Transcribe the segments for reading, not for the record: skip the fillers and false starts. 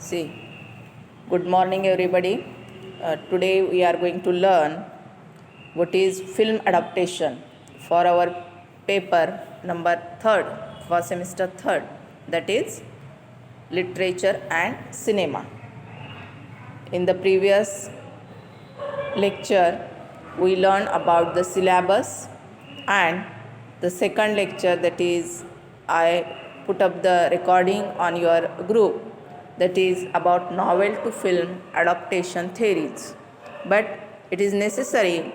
See, good morning everybody. Today we are going to learn what is film adaptation for our paper number 3rd for semester 3rd, that is literature and cinema. In the previous lecture we learned about the syllabus, and the second lecture, that is I put up the recording on your group, that is about novel to film adaptation theories. But it is necessary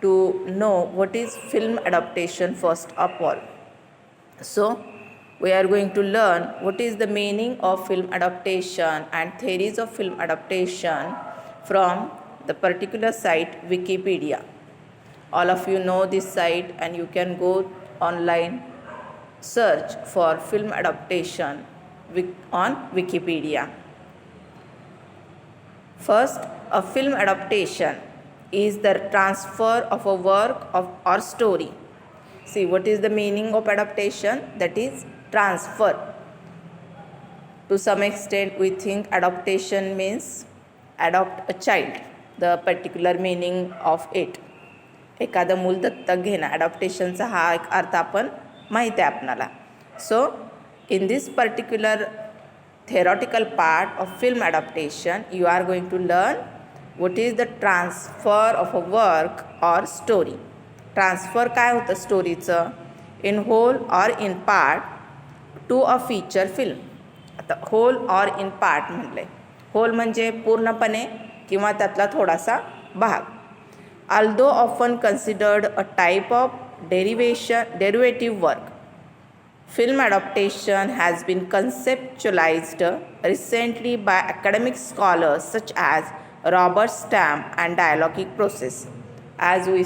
to know what is film adaptation first of all. So we are going to learn what is the meaning of film adaptation and theories of film adaptation from the particular site Wikipedia. All of you know this site, and you can go online, search for film adaptation on Wikipedia. First, a film adaptation is the transfer of a work or story. See, what is the meaning of adaptation? That is transfer. To some extent we think adaptation means adopt a child, the particular meaning of it. एखादं मूल दत्तक घेणं, ॲडॉप्टेशनचा हा एक अर्थ आपण माहीत आहे आपणाला. So in this particular theoretical part of film adaptation, you are going to learn what is the transfer of a work or story. Transfer काय होतं स्टोरीचं? in whole or in part to a feature film. आता whole or in part म्हटलं आहे. whole म्हणजे पूर्णपणे किंवा त्यातला थोडासा भाग. Although often considered a type of derivative work, film adaptation has been conceptualized recently by academic scholars such as Robert Stamp and dialogic process. As we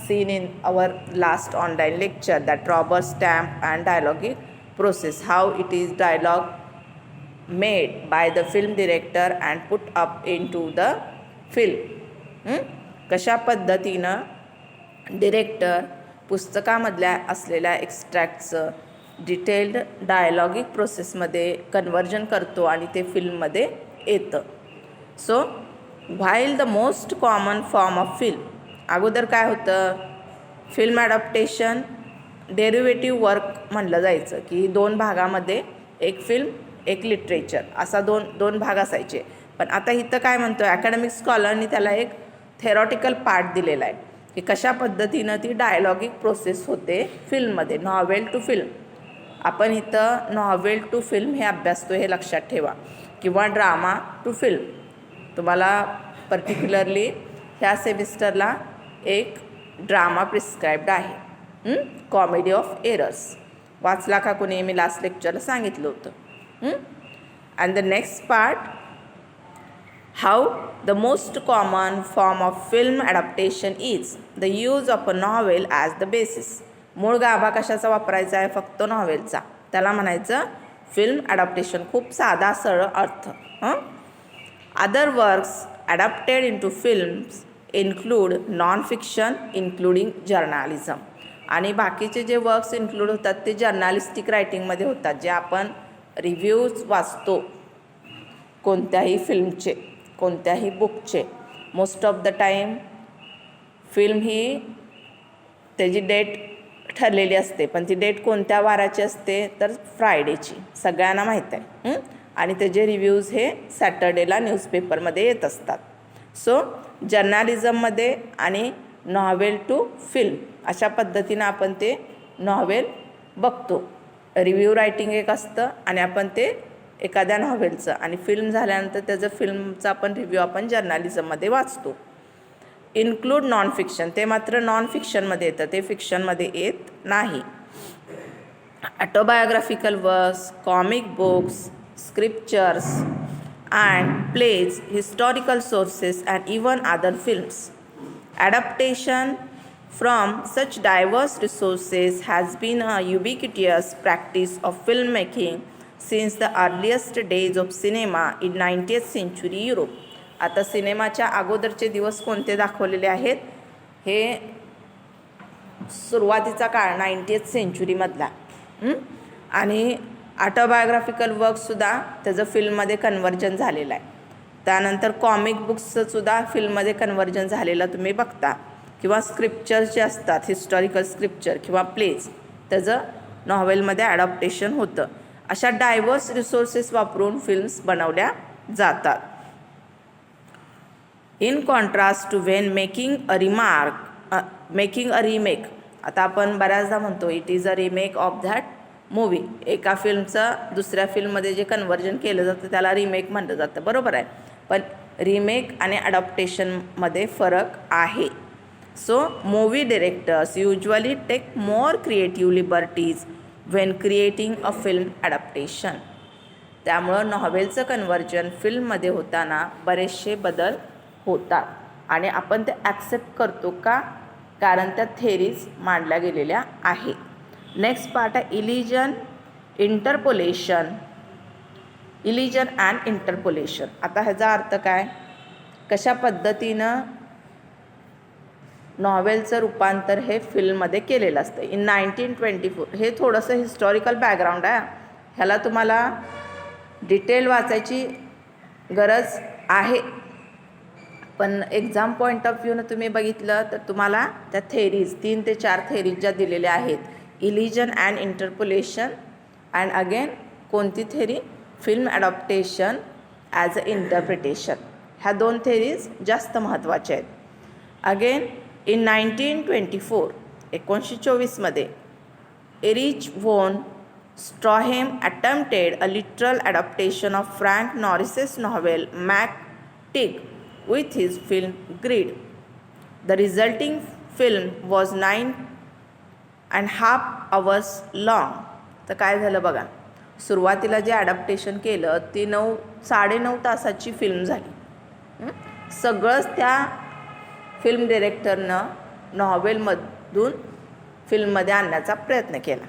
seen in our last online lecture, that Robert Stamp and dialogic process, how it is dialogue made by the film director and put up into the film. कशा पद्धतीनं director पुस्तकामधल्या असलेल्या एक्स्ट्रॅक्टचं detailed डायलॉगिक प्रोसेसमध्ये conversion करतो आणि ते फिल्ममध्ये येतं. So while the most common form of film, अगोदर काय होतं, फिल्म ॲडॉप्टेशन डेरिव्हेटिव्ह वर्क म्हणलं जायचं की दोन भागामध्ये एक फिल्म एक लिटरेचर असा दोन भाग असायचे. पण आता इथं काय म्हणतो, अकॅडमिक स्कॉलरनी त्याला एक थेरॉटिकल पार्ट दिलेला आहे की कशा पद्धतीनं ती डायलॉगिक प्रोसेस होते फिल्ममध्ये. नॉवेल टू फिल्म, आपण इथं नॉवेल टू फिल्म हे अभ्यासतो, हे लक्षात ठेवा, किंवा ड्रामा टू फिल्म. तुम्हाला पर्टिक्युलरली ह्या सेमिस्टरला एक ड्रामा प्रिस्क्राईब्ड आहे, कॉमेडी ऑफ एरर्स. वाचला का कोणी? मी लास्ट लेक्चरला सांगितलं होतं. And the next part, how the most common form of film adaptation is the use of a novel as the basis. मूळ गाभा कशाचा वापरायचा आहे? फक्त नॉवेलचा. त्याला म्हणायचं फिल्म ॲडॅप्टेशन. खूप साधा सरळ अर्थ. Other works adapted into films include non fiction including journalism. आणि बाकीचे जे वर्क्स इन्क्लूड होतात ते जर्नालिस्टिक रायटिंगमध्ये होतात, जे आपण रिव्ह्यूज वाचतो कोणत्याही फिल्मचे, कोणत्याही बुकचे. Most of the time film ही त्याची डेट ठरलेली असते, पण ती डेट कोणत्या वाराची असते? तर फ्रायडेची, सगळ्यांना माहीत आहे. आणि त्याचे रिव्ह्यूज हे सॅटर्डेला न्यूजपेपरमध्ये येत असतात. सो जर्नालिझममध्ये आणि नॉवेल टू फिल्म अशा पद्धतीनं आपण ते नॉवेल बघतो. रिव्ह्यू रायटिंग एक असतं आणि आपण ते एखाद्या नॉव्हेलचं, आणि फिल्म झाल्यानंतर त्याचं फिल्मचा आपण रिव्ह्यू आपण जर्नालिझममध्ये वाचतो. इन्क्लूड नॉन फिक्शन, ते मात्र नॉन फिक्शनमध्ये येतं, ते फिक्शनमध्ये येत नाही. Autobiographical works, comic books, scriptures and plays, historical sources and even other films. Adaptation from such diverse resources has been a ubiquitous practice of filmmaking since the earliest days of cinema in 19th century Europe. आता सिनेमाच्या अगोदरचे दिवस कोणते दाखवलेले आहेत? हे सुरुवातीचा काळ 19th सेंचुरीमधला. आणि ऑटोबायोग्राफिकल वर्कसुद्धा त्याचं फिल्ममध्ये कन्व्हर्जन झालेलं आहे. त्यानंतर कॉमिक बुक्सचंसुद्धा फिल्ममध्ये कन्व्हर्जन झालेलं तुम्ही बघता, किंवा स्क्रिप्चर्स जे असतात हिस्टॉरिकल स्क्रिप्चर किंवा प्लेज त्याचं नॉव्हेलमध्ये ॲडॉप्टेशन होतं. अशा डायव्हर्स रिसोर्सेस वापरून फिल्म्स बनवल्या जातात. In contrast to when making a remake, आता आपण बऱ्याचदा म्हणतो it is a remake of that movie. एका फिल्मचं दुसऱ्या फिल्ममध्ये जे कन्व्हर्जन केलं जातं त्याला रिमेक म्हटलं जातं, बरोबर आहे. पण रिमेक आणि ॲडॉप्टेशनमध्ये फरक आहे. So movie directors usually take more creative liberties when creating a film adaptation. त्यामुळं नॉव्हेलचं कन्व्हर्जन फिल्ममध्ये होताना बरेचसे बदल होतात आणि आपण ते ॲक्सेप्ट करतो का, कारण त्या थेरीज मांडल्या गेलेल्या आहे. नेक्स्ट पार्ट आहे इलिजन अँड इंटरपोलेशन. आता ह्याचा अर्थ काय, कशा पद्धतीनं नॉव्हेलचं रूपांतर हे फिल्ममध्ये केलेलं असतं. इन 1924, हे थोडंसं हिस्टॉरिकल बॅकग्राऊंड आहे, ह्याला तुम्हाला डिटेल वाचायची गरज आहे. पण एक्झाम पॉईंट ऑफ व्ह्यूनं तुम्ही बघितलं तर तुम्हाला त्या थेरीज 3 ते 4 थेरीज ज्या दिलेल्या आहेत, elision and interpolation and again कोणती theory, film adaptation as a interpretation. ह्या 2 थेरीज जास्त महत्त्वाच्या आहेत. Again in 1924 Erich von Stroheim attempted a literal adaptation of Frank Norris's novel McTeague with his film Greed. The resulting film was 9.5 hours long. तर काय झालं बघा, सुरुवातीला जे ॲडॅप्टेशन केलं ती 9.5 तासाची फिल्म झाली. सगळंच त्या फिल्म डिरेक्टरनं नॉव्हेलमधून फिल्ममध्ये आणण्याचा प्रयत्न केला.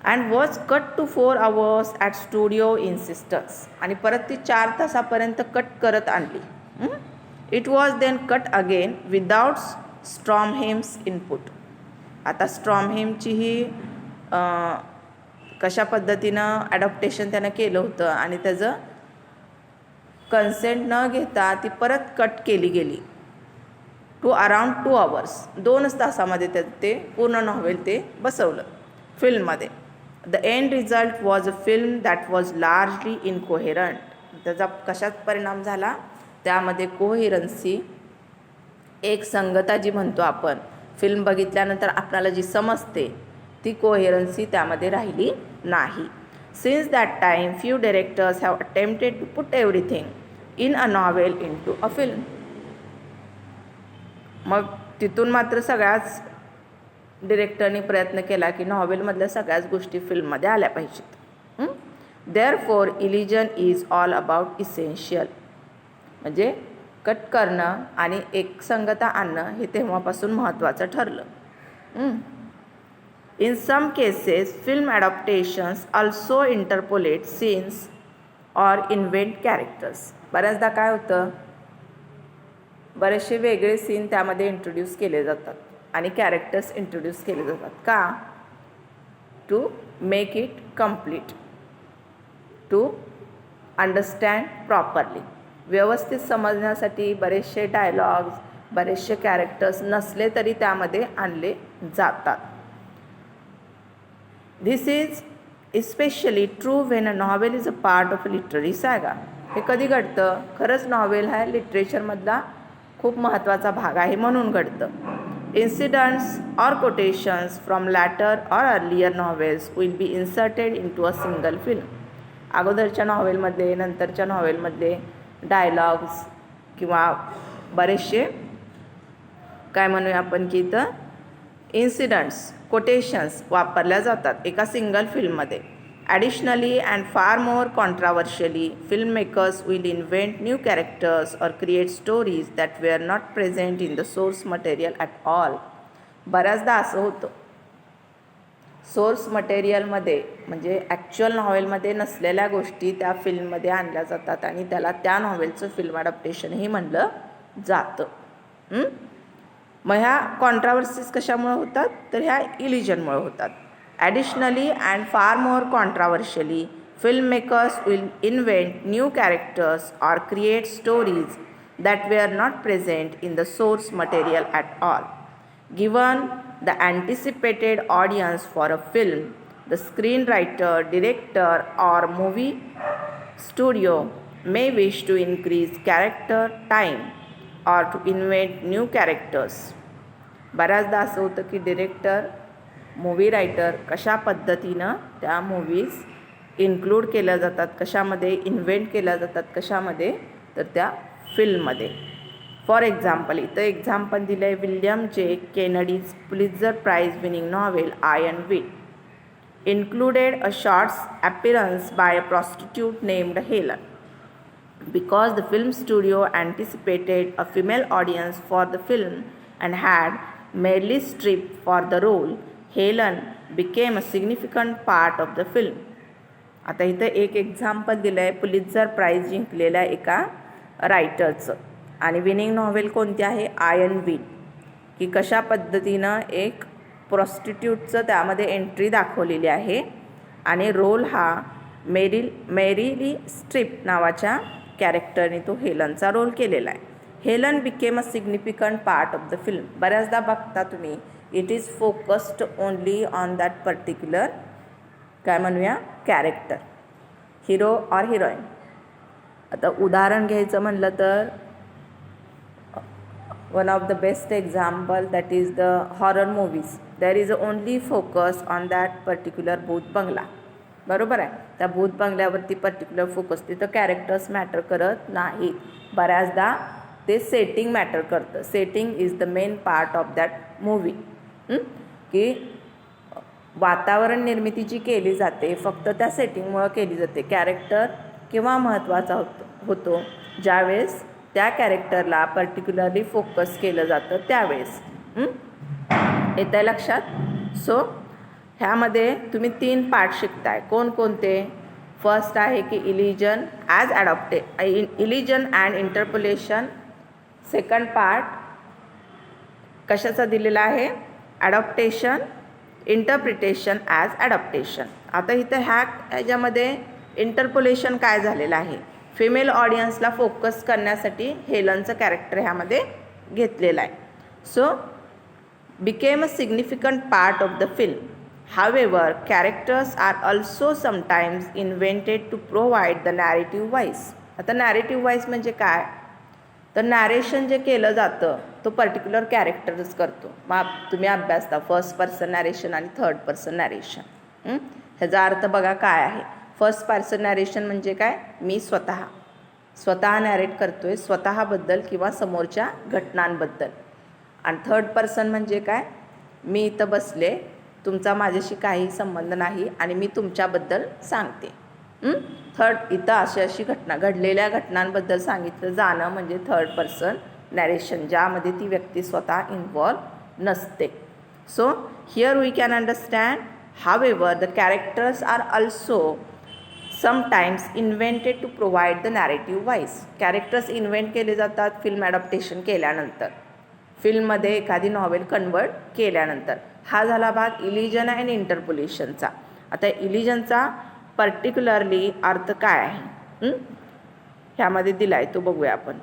And was cut to 4 hours at studio insistence. आणि परत ती 4 तासापर्यंत कट करत आणली. It was then cut again without Stroheim's input. आता स्ट्रॉमहेमची ही कशा पद्धतीनं ॲडॉप्टेशन त्यानं केलं होतं आणि त्याचं कन्सेंट न घेता ती परत कट केली गेली टू अराउंड 2 hours. 2 तासामध्ये ते पूर्ण नॉव्हेल ते बसवलं फिल्ममध्ये. The end result was a film that was largely incoherent. त्याचा कशात परिणाम झाला, त्यामध्ये कोहेरन्सी, एक संगता जी म्हणतो आपण, फिल्म बघितल्यानंतर आपल्याला जी समजते ती कोहेरन्सी त्यामध्ये राहिली नाही. Since that time few directors have attempted to put everything in a novel into a film. मग तिथून मात्र सगळ्याच डिरेक्टरने प्रयत्न केला की नॉव्हेलमधल्या सगळ्याच गोष्टी फिल्ममध्ये आल्या पाहिजेत. Therefore elision is all about essential, म्हणजे कट करणं आणि एकसंगता आणणं हे तेव्हापासून महत्त्वाचं ठरलं. In some cases film adaptations also interpolate scenes or invent characters. बऱ्याचदा काय होतं, बरेचसे वेगळे सीन त्यामध्ये इंट्रोड्यूस केले जातात आणि कॅरेक्टर्स इंट्रोड्यूस केले जातात. का, to make it complete, to understand properly. व्यवस्थित समजण्यासाठी बरेचसे डायलॉग्स, बरेचसे कॅरेक्टर्स नसले तरी त्यामध्ये आणले जातात. This is especially true when a novel is a part of a literary saga. हे कधी घडतं, खरंच नॉव्हेल हा लिटरेचरमधला खूप महत्त्वाचा भाग आहे म्हणून घडतं. Incidents or quotations from later or earlier novels will be inserted into a single film. अगोदरच्या नॉव्हेलमधले, नंतरच्या नॉव्हेलमधले डायलॉग्स किंवा बरेचसे काय म्हणूया आपण की इथं इन्सिडंट्स, कोटेशन्स वापरल्या जातात एका सिंगल फिल्ममध्ये. Additionally and far more controversially film makers will invent new characters or create stories that were not present in the source material at all. बऱ्याचदा असं होतं, सोर्स मटेरियलमध्ये म्हणजे ॲक्च्युअल नॉव्हेलमध्ये नसलेल्या गोष्टी त्या फिल्ममध्ये आणल्या जातात आणि त्याला त्या नॉव्हेलचं फिल्म ॲडॉप्टेशनही म्हणलं जातं. मग ह्या कॉन्ट्रावर्सीज कशामुळे होतात, तर ह्या इलिजनमुळे होतात. Additionally, and far more controversially, filmmakers will invent new characters or create stories that were not present in the source material at all. Given the anticipated audience for a film, the screenwriter, director, or movie studio may wish to increase character time or to invent new characters. बऱ्याचदा असं होतं की director, movie writer कशा पद्धतीनं त्या movies include केल्या जातात, कशामध्ये इन्व्हेंट केल्या जातात, कशामध्ये तर त्या फिल्ममध्ये. फॉर एक्झाम्पल इथं एक्झाम्पल दिलं आहे William J Kennedy's Pulitzer Prize winning novel Ironweed included a short appearance by a prostitute named Helen. Because the film studio anticipated a female audience for the film and had Meryl Streep for the role, Helen became a significant part of the film. आता इथं एक example दिलं आहे Pulitzer price जिंकलेल्या एका रायटरचं आणि winning novel कोणती आहे आयर्न वीट, की कशा पद्धतीनं एक प्रॉस्टिट्यूटचं त्यामध्ये एंट्री दाखवलेली आहे आणि रोल हा मेरिली स्ट्रीप नावाच्या कॅरेक्टरने तो हेलनचा रोल केलेला आहे. Helen became a significant part of the film. बऱ्याचदा बघता तुम्ही it is focused only on that particular काय म्हणूया कॅरेक्टर, हिरो ऑर हिरोईन. आता उदाहरण घ्यायचं म्हणलं तर one of the best example that is the horror movies. There is only focus on that particular भूत बंगला. बरोबर आहे, त्या भूत बंगल्यावरती पर्टिक्युलर फोकस. तिथं कॅरेक्टर्स मॅटर करत नाही, बऱ्याचदा ते सेटिंग मॅटर करतं. Setting is the main part of that movie. की वातावरण निर्मिती जी केली जाते फक्त त्या सेटिंगमुळं केली जाते. कॅरेक्टर केव्हा महत्त्वाचा होतो ज्यावेळेस त्या कॅरेक्टरला पर्टिक्युलरली फोकस केलं जातं त्यावेळेस. येतं आहे लक्षात. सो ह्यामध्ये तुम्ही 3 पार्ट शिकताय. कोणकोणते? फर्स्ट आहे की इलिजन अँड इंटरपोलेशन. सेकंड पार्ट कशाचा दिलेला आहे? ॲडॉप्टेशन, इंटरप्रिटेशन ॲज ॲडॉप्टेशन. आता इथं ह्याच्यामध्ये इंटरपोलेशन काय झालेलं आहे? फिमेल ऑडियन्सला फोकस करण्यासाठी हेलनचं कॅरेक्टर ह्यामध्ये घेतलेलं आहे. So became a significant part of the film. However characters are also sometimes invented to provide the narrative voice. आता नॅरेटिव्ह व्हॉइस म्हणजे काय? तर नॅरेशन जे केलं जातं तो पर्टिक्युलर कॅरेक्टरच करतो. मग तुम्ही अभ्यासता फर्स्ट पर्सन नॅरेशन आणि थर्ड पर्सन नॅरेशन. ह्याचा अर्थ बघा काय आहे. फर्स्ट पर्सन नॅरेशन म्हणजे काय? मी स्वतः नॅरेट करतो आहे स्वतःबद्दल किंवा समोरच्या घटनांबद्दल. आणि थर्ड पर्सन म्हणजे काय? मी इथं बसले, तुमचा माझ्याशी काही संबंध नाही आणि मी तुमच्याबद्दल सांगते. थर्ड इथं अशी घटना घडलेल्या घटनांबद्दल सांगितलं जाणं म्हणजे थर्ड पर्सन नॅरेशन, ज्यामध्ये ती व्यक्ती स्वतः इन्व्हॉल्व नसते. So here we can understand however the characters are also sometimes invented to provide the narrative voice. Characters invent केले जातात फिल्म ॲडॉप्टेशन केल्यानंतर, फिल्ममध्ये एखादी नॉवेल कन्वर्ट केल्यानंतर. हा झाला भाग इलिजन अँड इंटरपोलेशनचा. आता इलिजनचा पर्टिक्युलरली अर्थ काय आहे ह्यामध्ये दिला आहे तो बघूया आपण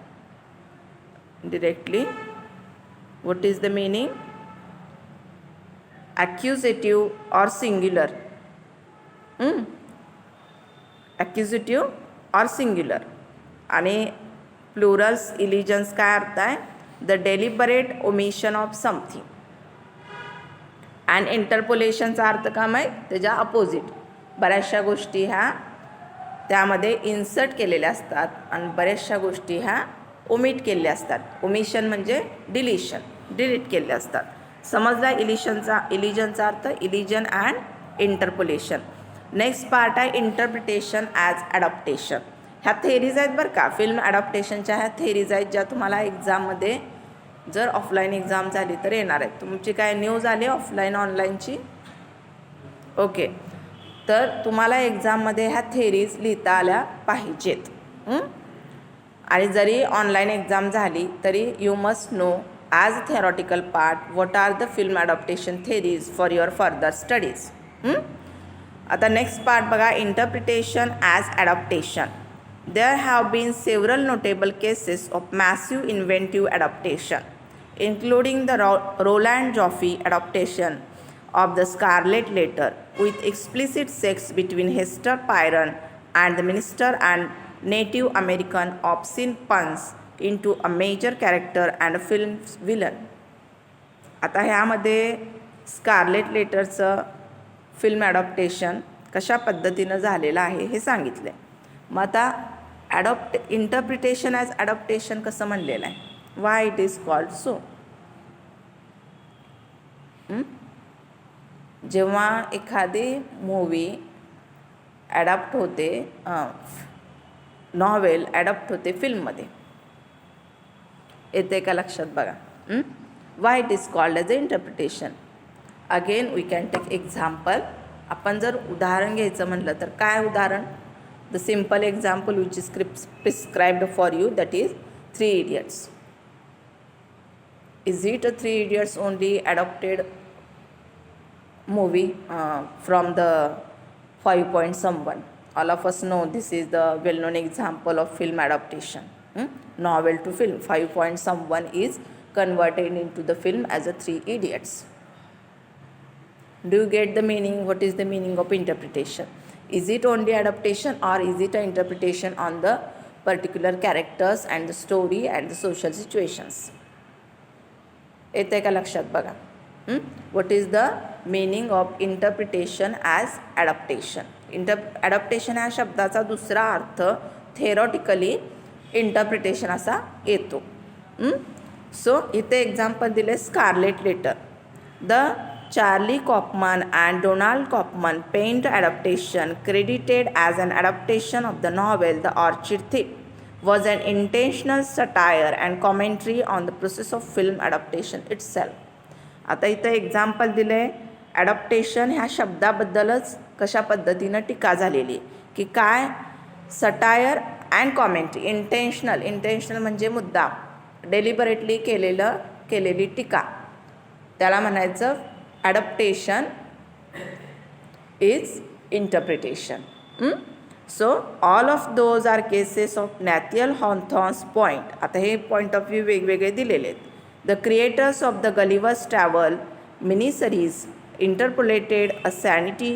directly. What is the meaning? Accusative or singular. Accusative or singular. आणि प्लुरल्स इलिजन्स काय अर्थ आहे? The deliberate omission of something. And इंटरपोलेशनचा अर्थ काय माहीत? त्याच्या अपोजिट. बऱ्याचशा गोष्टी ह्या त्यामध्ये इन्सर्ट केलेल्या असतात आणि बऱ्याचशा गोष्टी ह्या ओमिट केलेल्या असतात. ओमिशन म्हणजे डिलीट केलेल्या असतात. समजला इलिजनचा अर्थ? इलिजन अँड इंटरपोलेशन. नेक्स्ट पार्ट आहे इंटरप्रिटेशन ॲज ॲडॉप्टेशन. ह्या थेरीज आहेत बरं का, फिल्म ॲडॉप्टेशनच्या ह्या थेरीज आहेत ज्या तुम्हाला एक्झाममध्ये जर ऑफलाईन एक्झाम झाली तर येणार आहेत. तुमची काय न्यूज आली ऑफलाईन ऑनलाईनची? ओके, तर तुम्हाला एक्झाममध्ये ह्या थेरीज लिहिता आल्या पाहिजेत. आणि जरी ऑनलाईन एक्झाम झाली तरी you must know as a theoretical part what are the film adaptation theories for your further studies. आता नेक्स्ट पार्ट बघा, interpretation as adaptation. There have been several notable cases of massive inventive adaptation, including the Roland Joffe adaptation of The Scarlet Letter, with explicit sex between Hester Prynne and the minister and Native American obscene puns into a major character and a film's villain. आता ह्यामध्ये Scarlett लेटरचं film ॲडॉप्टेशन कशा पद्धतीनं झालेलं आहे हे सांगितलं आहे. मग आता इंटरप्रिटेशन ॲज ॲडॉप्टेशन कसं म्हणलेलं आहे, why it is called so. जेव्हा एखादी मूवी ॲडॅप्ट होते, नॉवेल ॲडॅप्ट होते फिल्ममध्ये, येते का लक्षात बघा. Why it is called as a interpretation. Again we can take example. आपण जर उदाहरण घ्यायचं म्हटलं तर काय उदाहरण, the simple example which is prescribed for you, that is 3 Idiots. Is it a 3 Idiots only adapted movie from the 5 Point Someone? All of us know this is the well-known example of film adaptation. Novel to film. 5 Point Someone is converted into the film as a 3 Idiots. Do you get the meaning? What is the meaning of interpretation? Is it only adaptation or is it an interpretation on the particular characters and the story and the social situations? येते का लक्षात बघा. What is the meaning of interpretation as adaptation? Adaptation ह्या शब्दाचा दुसरा अर्थ theoretically interpretation असा येतो. सो इथे एक्झाम्पल दिले, scarlet letter. The Charlie Kaufman and Donald Kaufman penned adaptation, credited as an adaptation of the novel The Orchid Thief, was an intentional satire and commentary on the process of film adaptation itself. आता इथं example दिले, adaptation ह्या शब्दाबद्दलच कशा पद्धतीनं टीका झालेली की काय, सटायर अँड कॉमेंट्री. इंटेन्शनल म्हणजे मुद्दाम, डेलिबरेटली केलेली टीका, त्याला म्हणायचं adaptation is interpretation. So all of those are cases of Nathaniel Hawthorne's point. आता हे पॉइंट ऑफ व्ह्यू वेगवेगळे दिलेले आहेत. The creators of the Gulliver's Travel miniseries interpolated a sanity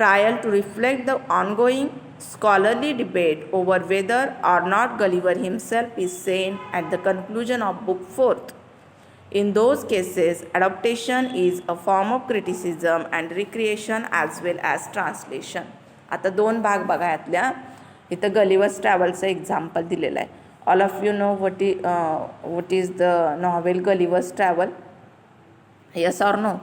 trial to reflect the ongoing scholarly debate over whether or not Gulliver himself is sane at the conclusion of book 4th. In those cases, adaptation is a form of criticism and recreation as well as translation. आता 2 भाग बघा यातल्या. इथं Gulliver's ट्रॅव्हलचं example दिलेलं आहे. All of you know what is the novel Gulliver's travel? Yes or no?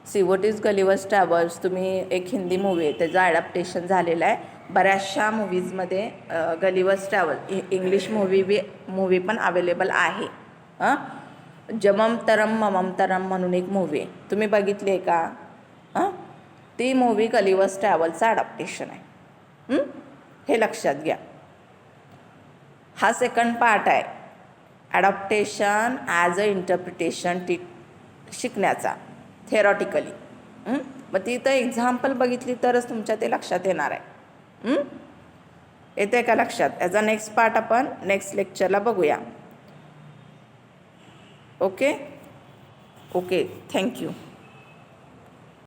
See what is Gulliver's travels. तुम्ही एक Hindi movie आहे, त्याचं ॲडॅप्टेशन झालेलं आहे. बऱ्याचशा मूवीजमध्ये गलिवर्स ट्रॅव्हल इंग्लिश मूवी पण अवेलेबल आहे. जमम तरम ममम तरम म्हणून एक मूवी आहे, तुम्ही बघितली आहे का? ती मूवी गलिवर्स ट्रॅव्हलचं ॲडॅप्टेशन आहे. हे लक्षात घ्या. हा सेकंड पार्ट आहे, ॲडॅप्टेशन ॲज अ इंटरप्रिटेशन शिकण्याचा थेरॉटिकली. मग ती तर एक्झाम्पल बघितली तरच तुमच्या ते लक्षात येणार आहे. येते का लक्षात? ॲज अ नेक्स्ट पार्ट आपण नेक्स्ट लेक्चरला बघूया. Okay, thank you.